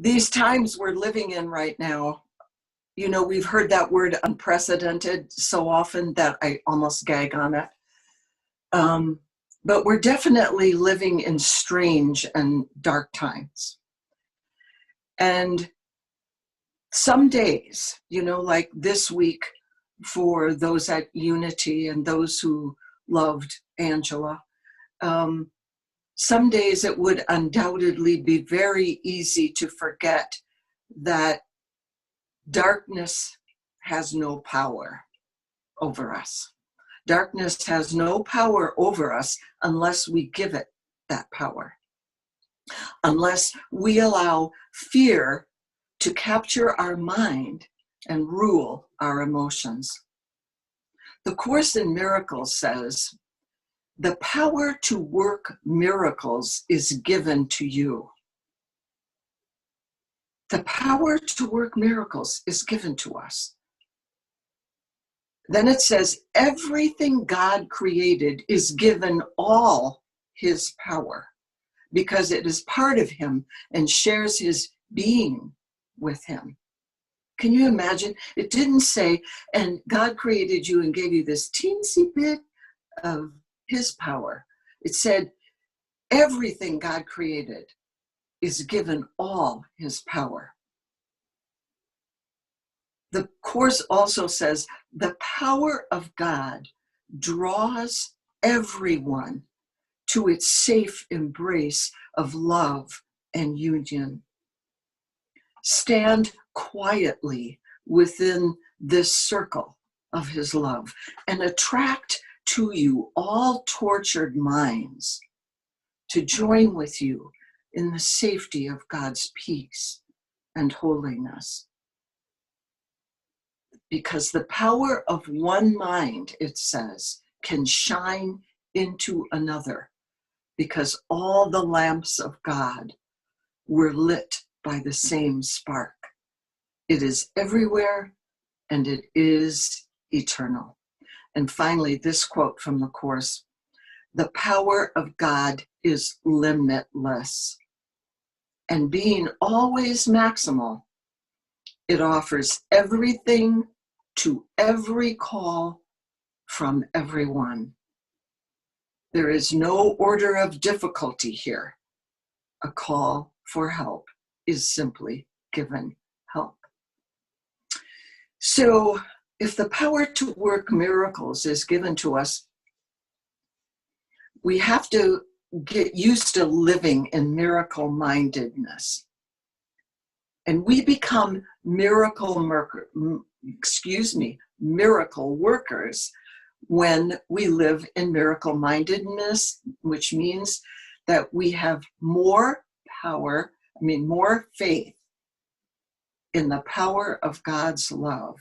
These times we're living in right now, you know, we've heard that word unprecedented so often that I almost gag on it. But we're definitely living in strange and dark times. And some days, you know, like this week for those at Unity and those who loved Angela, some days it would undoubtedly be very easy to forget that darkness has no power over us. Darkness has no power over us unless we give it that power. Unless we allow fear to capture our mind and rule our emotions. The Course in Miracles says, the power to work miracles is given to you. The power to work miracles is given to us. Then it says, everything God created is given all his power because it is part of him and shares his being with him. Can you imagine? It didn't say, and God created you and gave you this teensy bit of his power. It said, everything God created is given all his power. The Course also says, the power of God draws everyone to its safe embrace of love and union. Stand quietly within this circle of his love and attract to you all tortured minds to join with you in the safety of God's peace and holiness. Because the power of one mind, it says, can shine into another, because all the lamps of God were lit by the same spark. It is everywhere and it is eternal. And finally, this quote from the Course, the power of God is limitless. And being always maximal, it offers everything to every call from everyone. There is no order of difficulty here. A call for help is simply given help. So if the power to work miracles is given to us, we have to get used to living in miracle-mindedness. And we become miracle workers when we live in miracle-mindedness, which means that we have more faith in the power of God's love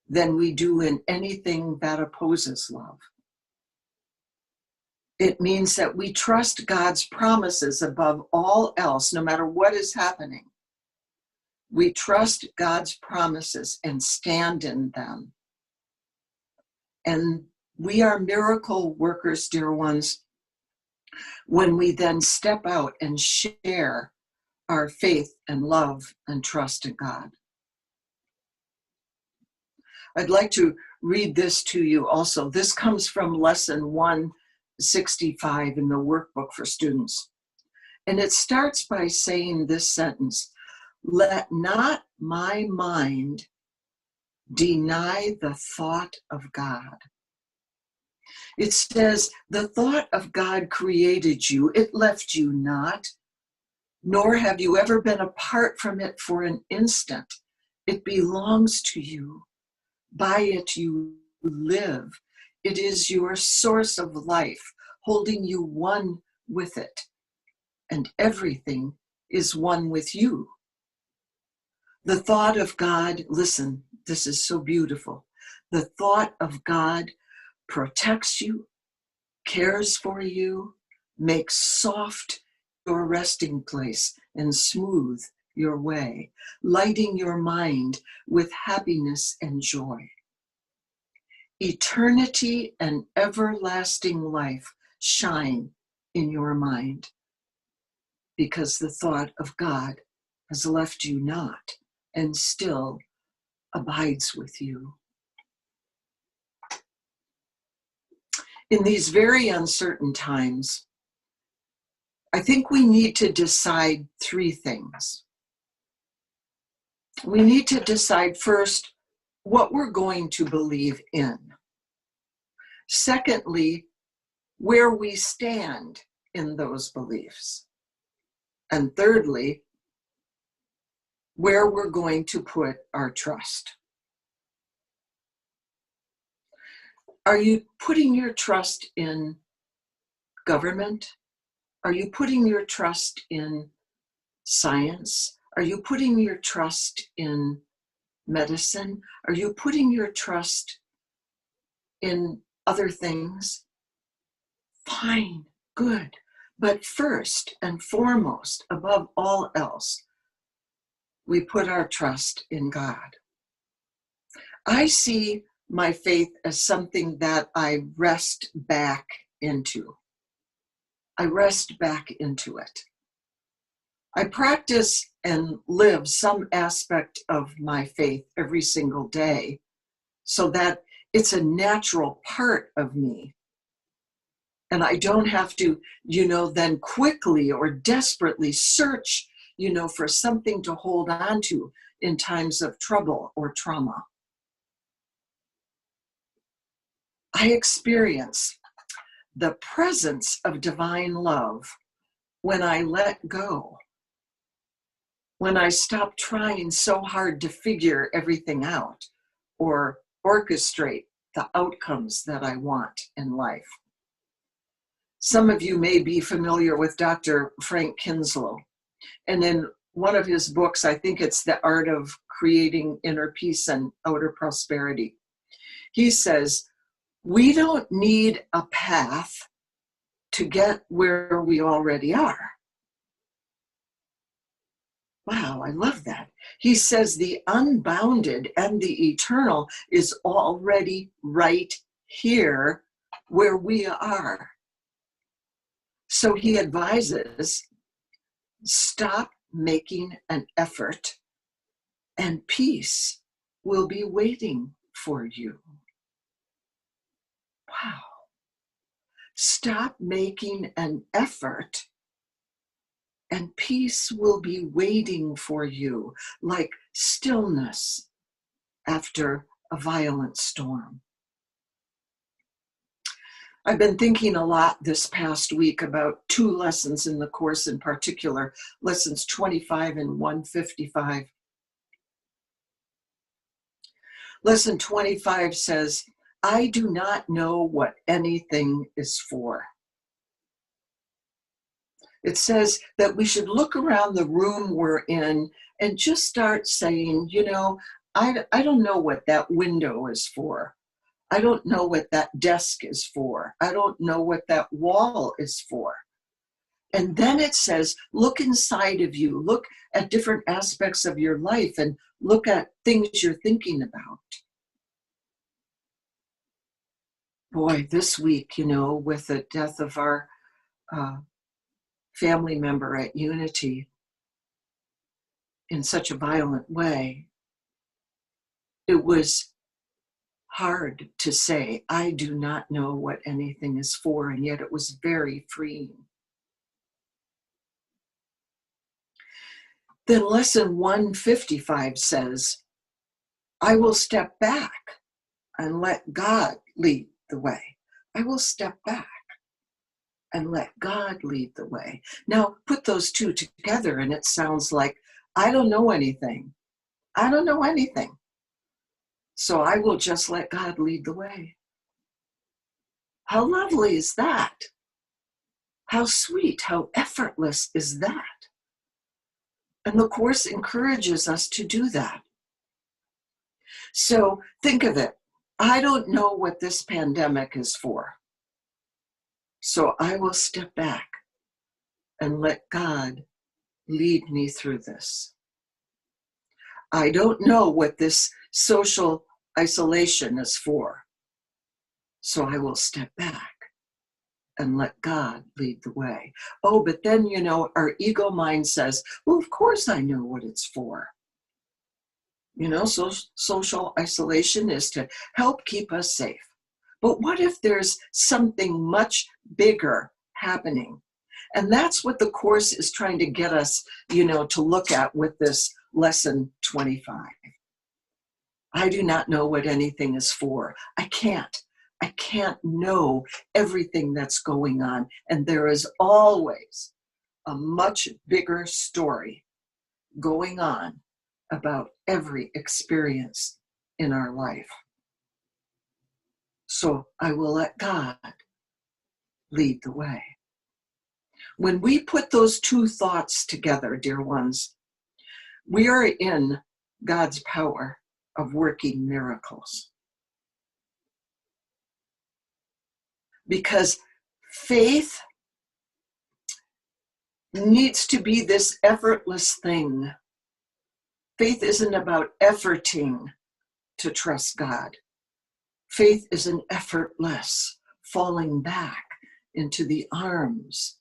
than we do in anything that opposes love. It means that we trust God's promises above all else, no matter what is happening. We trust God's promises and stand in them. And we are miracle workers, dear ones, when we then step out and share our faith and love and trust in God. I'd like to read this to you also. This comes from lesson 165 in the workbook for students. And it starts by saying this sentence, let not my mind deny the thought of God. It says, the thought of God created you. It left you not, nor have you ever been apart from it for an instant. It belongs to you. By it you live. It is your source of life, holding you one with it. And everything is one with you. The thought of God, listen, this is so beautiful. The thought of God protects you, cares for you, makes soft your resting place and smooth your way, lighting your mind with happiness and joy. Eternity and everlasting life shine in your mind because the thought of God has left you not and still abides with you. In these very uncertain times, I think we need to decide three things. We need to decide first what we're going to believe in. Secondly, where we stand in those beliefs. And thirdly, where we're going to put our trust. Are you putting your trust in government? Are you putting your trust in science? Are you putting your trust in medicine? Are you putting your trust in other things? Fine, good. But first and foremost, above all else, we put our trust in God. I see my faith as something that I rest back into. I rest back into it. I practice and live some aspect of my faith every single day so that it's a natural part of me. And I don't have to, then quickly or desperately search, for something to hold on to in times of trouble or trauma. I experience the presence of divine love when I let go, when I stop trying so hard to figure everything out or orchestrate the outcomes that I want in life. Some of you may be familiar with Dr. Frank Kinslow. And in one of his books, I think it's The Art of Creating Inner Peace and Outer Prosperity, he says, we don't need a path to get where we already are. Wow, I love that. He says the unbounded and the eternal is already right here where we are. So he advises, stop making an effort and peace will be waiting for you. Wow. Stop making an effort and peace will be waiting for you, like stillness after a violent storm. I've been thinking a lot this past week about two lessons in the course in particular, lessons 25 and 155. Lesson 25 says, I do not know what anything is for. It says that we should look around the room we're in and just start saying, I don't know what that window is for. I don't know what that desk is for. I don't know what that wall is for. And then it says, look inside of you, look at different aspects of your life and look at things you're thinking about. Boy, this week, with the death of our family member at Unity in such a violent way, it was hard to say, I do not know what anything is for, and yet it was very freeing. Then lesson 155 says, I will step back and let God lead the way. I will step back and let God lead the way. Now, put those two together and it sounds like, I don't know anything. I don't know anything. So I will just let God lead the way. How lovely is that? How sweet, how effortless is that? And the Course encourages us to do that. So think of it. I don't know what this pandemic is for. So I will step back and let God lead me through this. I don't know what this social isolation is for. So I will step back and let God lead the way. Oh, but then, our ego mind says, well, of course I know what it's for. So social isolation is to help keep us safe. But what if there's something much bigger happening? And that's what the Course is trying to get us, to look at with this lesson 25. I do not know what anything is for. I can't know everything that's going on. And there is always a much bigger story going on about every experience in our life. So I will let God lead the way. When we put those two thoughts together, dear ones, we are in God's power of working miracles. Because faith needs to be this effortless thing. Faith isn't about efforting to trust God. Faith is an effortless falling back into the arms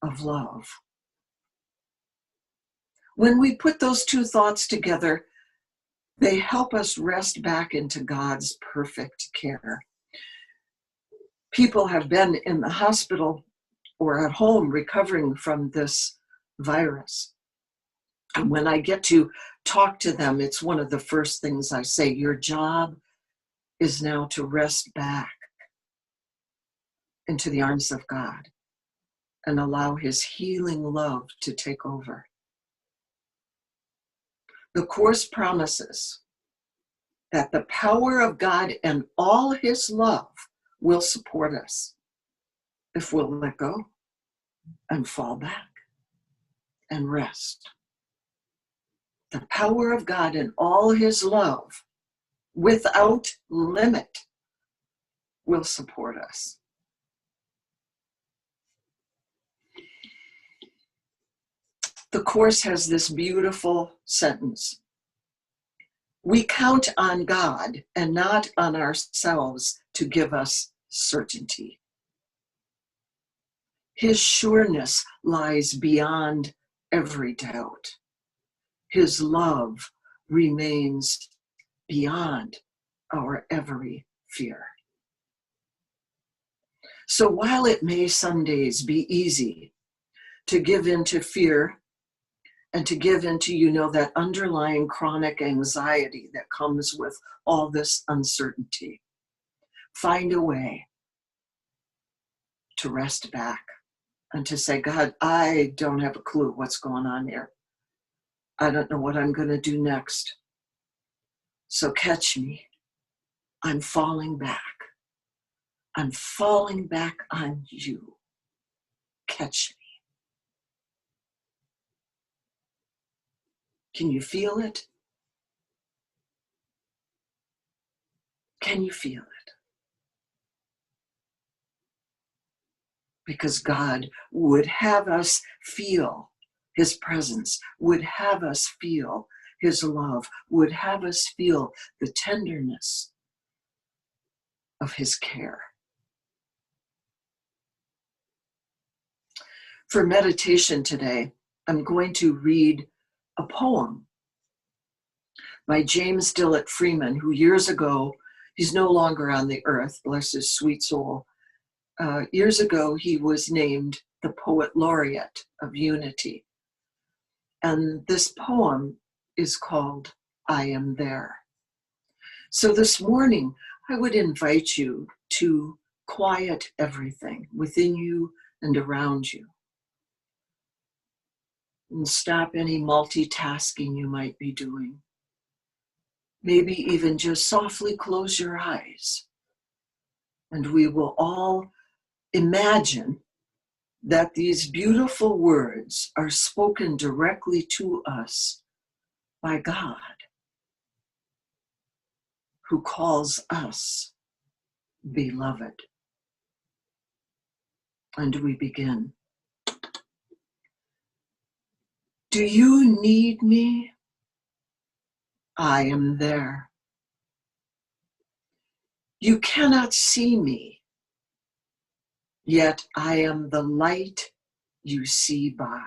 of love. When we put those two thoughts together, they help us rest back into God's perfect care. People have been in the hospital or at home recovering from this virus. And when I get to talk to them, it's one of the first things I say, your job is now to rest back into the arms of God and allow his healing love to take over. The Course promises that the power of God and all his love will support us if we'll let go and fall back and rest. The power of God and all his love without limit will support us. The Course has this beautiful sentence. We count on God and not on ourselves to give us certainty. His sureness lies beyond every doubt. His love remains beyond our every fear. So while it may some days be easy to give in to fear and to give into, that underlying chronic anxiety that comes with all this uncertainty, find a way to rest back and to say, God, I don't have a clue what's going on here. I don't know what I'm going to do next. So catch me. I'm falling back. I'm falling back on you. Catch me. Can you feel it? Can you feel it? Because God would have us feel his presence, would have us feel his love, would have us feel the tenderness of his care. For meditation today, I'm going to read a poem by James Dillett Freeman, who years ago, he's no longer on the earth, bless his sweet soul. Years ago, he was named the Poet Laureate of Unity. And this poem is called I Am There. So this morning, I would invite you to quiet everything within you and around you. And stop any multitasking you might be doing. Maybe even just softly close your eyes. And we will all imagine that these beautiful words are spoken directly to us by God, who calls us beloved. And we begin. Do you need me? I am there. You cannot see me, yet I am the light you see by.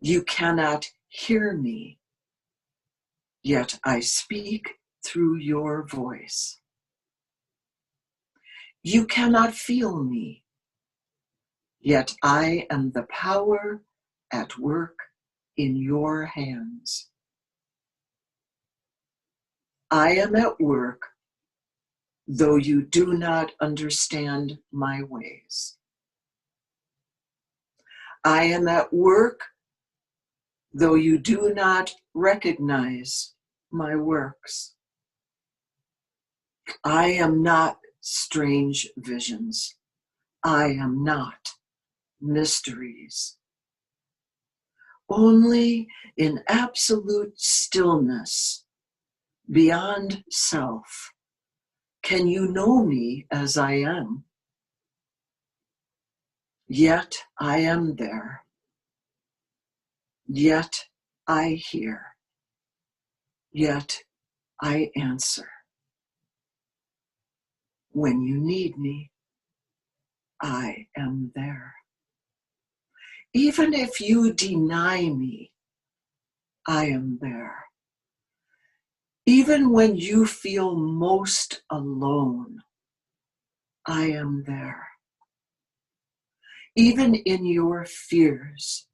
You cannot hear me, yet I speak through your voice. You cannot feel me, yet I am the power at work in your hands. I am at work, though you do not understand my ways. I am at work, though you do not recognize my works. I am not strange visions. I am not mysteries. Only in absolute stillness, beyond self, can you know me as I am. Yet I am there. Yet I hear. Yet I answer. When you need me, I am there. Even if you deny me, I am there. Even when you feel most alone, I am there. Even in your fears,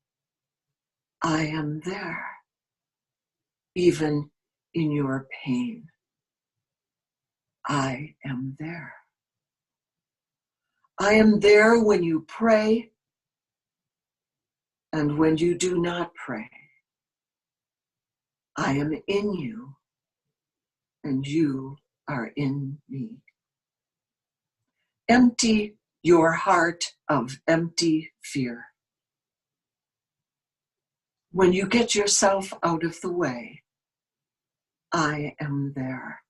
I am there. Even in your pain, I am there. I am there when you pray and when you do not pray. I am in you and you are in me. Empty your heart of empty fear. When you get yourself out of the way, I am there.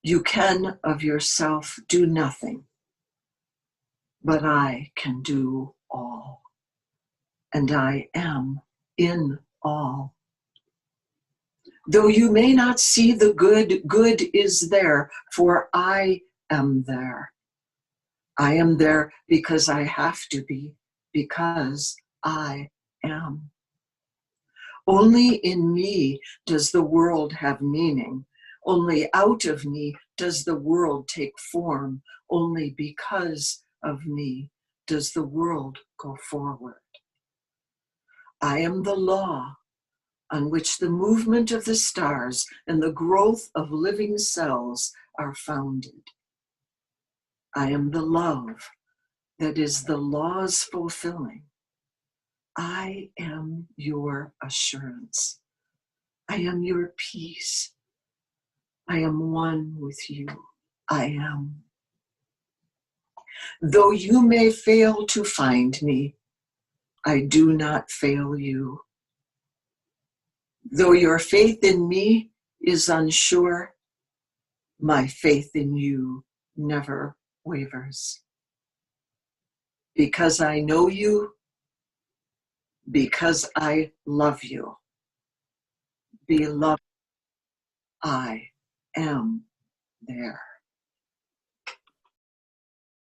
You can of yourself do nothing, but I can do all, and I am in all. Though you may not see the good, good is there, for I am there. I am there because I have to be, because I am. Only in me does the world have meaning. Only out of me does the world take form. Only because of me does the world go forward. I am the law on which the movement of the stars and the growth of living cells are founded. I am the love that is the law's fulfilling. I am your assurance. I am your peace. I am one with you. I am. Though you may fail to find me, I do not fail you. Though your faith in me is unsure, my faith in you never wavers. Because I know you, because I love you. Beloved, I am there.